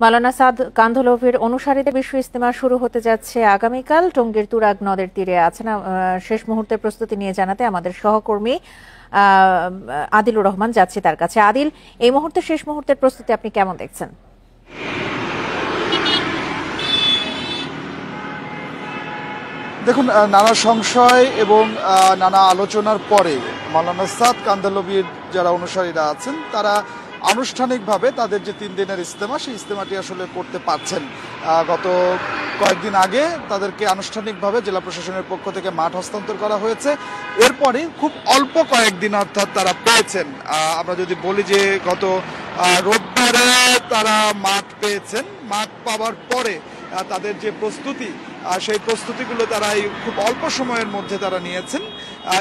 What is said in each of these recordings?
মাওলানা সাদ কান্ধলভির অনুসারীদের বিশ্ব ইজতেমা শুরু হতে যাচ্ছে আগামীকাল। টঙ্গীর তুরাগ নদের তীরে আছেন শেষ মুহূর্তের প্রস্তুতি নিয়ে জানাতে আমাদের সহকর্মী আদিলুর রহমান যাচ্ছে তার কাছে। আদিল, এই মুহূর্তে শেষ মুহূর্তের প্রস্তুতি আপনি কেমন দেখছেন? দেখুন, নানা সংশয় এবং নানা আলোচনার পরে মাওলানা সাদ কান্ধলভির যারা অনুসারীরা আছেন তারা আনুষ্ঠানিকভাবে তাদের যে 3 দিনের ইজতেমা, সেই ইজতেমাটি আসলে করতে পারছেন। গত কয়েকদিন আগে তাদেরকে আনুষ্ঠানিকভাবে জেলা প্রশাসনের পক্ষ থেকে মাঠ হস্তান্তর করা হয়েছে। এরপরে খুব অল্প কয়েকদিন অর্থাৎ তারা পেয়েছেন। আমরা যদি বলি যে গত রোববারে তারা মাঠ পেয়েছেন, মাঠ পাওয়ার পরে তাদের যে প্রস্তুতি, সেই প্রস্তুতিগুলো তারা এই খুব অল্প সময়ের মধ্যে তারা নিয়েছেন।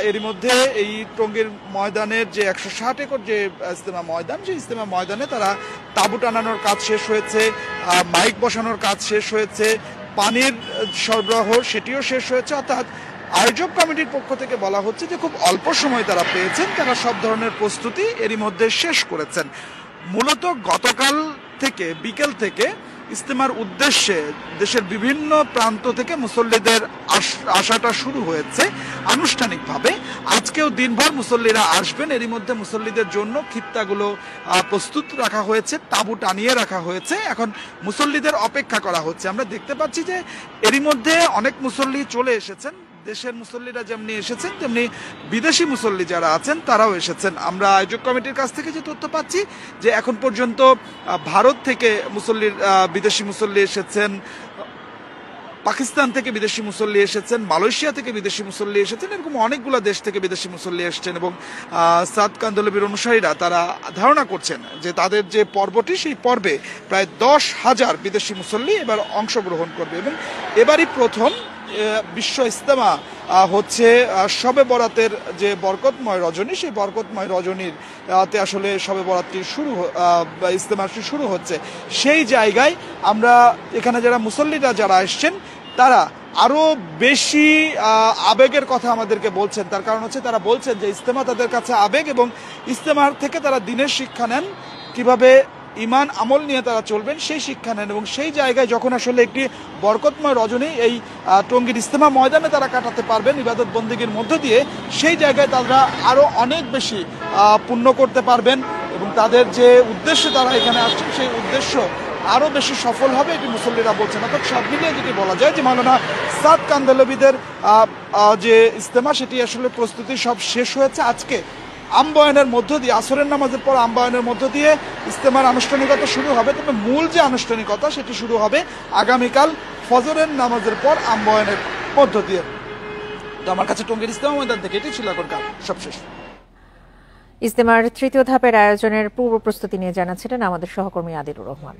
এরই মধ্যে এই টঙ্গীর ময়দানের যে 160 একর যে ইজতেমা ময়দান, সেই ইজতেমা ময়দানে তারা তাঁবু টানানোর কাজ শেষ হয়েছে, মাইক বসানোর কাজ শেষ হয়েছে, পানির সরবরাহ সেটিও শেষ হয়েছে। অর্থাৎ আয়োজক কমিটির পক্ষ থেকে বলা হচ্ছে যে খুব অল্প সময় তারা পেয়েছেন, তারা সব ধরনের প্রস্তুতি এরই মধ্যে শেষ করেছেন। মূলত গতকাল থেকে বিকেল থেকে ইজতেমার উদ্দেশ্যে দেশের বিভিন্ন প্রান্ত থেকে মুসল্লিদের আসাটা শুরু হয়েছে আনুষ্ঠানিকভাবে। আজকেও দিনভর মুসল্লিরা আসবেন। এরই মধ্যে মুসল্লিদের জন্য খিত্তাগুলো প্রস্তুত রাখা হয়েছে, তাঁবু টানিয়ে রাখা হয়েছে। এখন মুসল্লিদের অপেক্ষা করা হচ্ছে। আমরা দেখতে পাচ্ছি যে এরই মধ্যে অনেক মুসল্লি চলে এসেছেন। দেশের মুসল্লিরা যেমনি এসেছেন তেমনি বিদেশি মুসল্লি যারা আছেন তারাও এসেছেন। আমরা আয়োজক কমিটির কাছ থেকে যে তথ্য পাচ্ছি যে এখন পর্যন্ত ভারত থেকে বিদেশি মুসল্লি এসেছেন, পাকিস্তান থেকে বিদেশি মুসল্লি এসেছেন, মালয়েশিয়া থেকে বিদেশি মুসল্লি এসেছেন, এরকম অনেকগুলো দেশ থেকে বিদেশি মুসল্লি এসেছেন। এবং সাদ কান্ধলভির অনুসারীরা তারা ধারণা করছেন যে তাদের যে পর্বটি, সেই পর্বে প্রায় 10,000 বিদেশি মুসল্লি এবার অংশগ্রহণ করবে। এবং এবারই প্রথম বিশ্ব ইজতেমা হচ্ছে শবে বরাতের যে বরকতময় রজনী, সেই বরকতময় রজনীর আসলে শবে বরাতটি ইজতেমাটি শুরু হচ্ছে। সেই জায়গায় আমরা এখানে যারা মুসল্লিরা যারা আসছেন তারা আরো বেশি আবেগের কথা আমাদেরকে বলছেন। তার কারণ হচ্ছে তারা বলছেন যে ইজতেমা তাদের কাছে আবেগ, এবং ইজতেমার থেকে তারা দিনের শিক্ষা নেন, কিভাবে ইমান আমল নিয়ে তারা চলবেন সেই শিক্ষা নেন। এবং সেই জায়গায় যখন আসলে একটি বরকতময় রজনী এই টঙ্গীর ইজতেমা ময়দানে তারা কাটাতে পারবেন ইবাদত বন্দেগীর মধ্য দিয়ে, সেই জায়গায় তারা আরো অনেক বেশি পুণ্য করতে পারবেন এবং তাদের যে উদ্দেশ্যে তারা এখানে আসছেন সেই উদ্দেশ্য আরো বেশি সফল হবে, এটি মুসল্লিরা বলছেন। অর্থাৎ সব মিলিয়ে যদি বলা যায় যে মাওলানা সাদ কান্ধলভিদের যে ইজতেমা, সেটি আসলে প্রস্তুতি সব শেষ হয়েছে। আজকে আমবায়নের মধ্য দিয়ে, আসরের নামাজের পর আমবায়নের মধ্য দিয়ে ইজতেমার আনুষ্ঠানিকতা শুরু হবে। তবে মূল যে আনুষ্ঠানিকতা সেটি শুরু হবে আগামীকাল ফজরের নামাজের পর আমবায়নের মধ্য দিয়ে। তো আমার কাছে টঙ্গীর ইজতেমা ময়দান থেকে এটি ছিল এখনকার সবশেষ। ইজতেমার তৃতীয় ধাপের আয়োজনের পূর্ব প্রস্তুতি নিয়ে জানাচ্ছিলেন আমাদের সহকর্মী আদিলুর রহমান।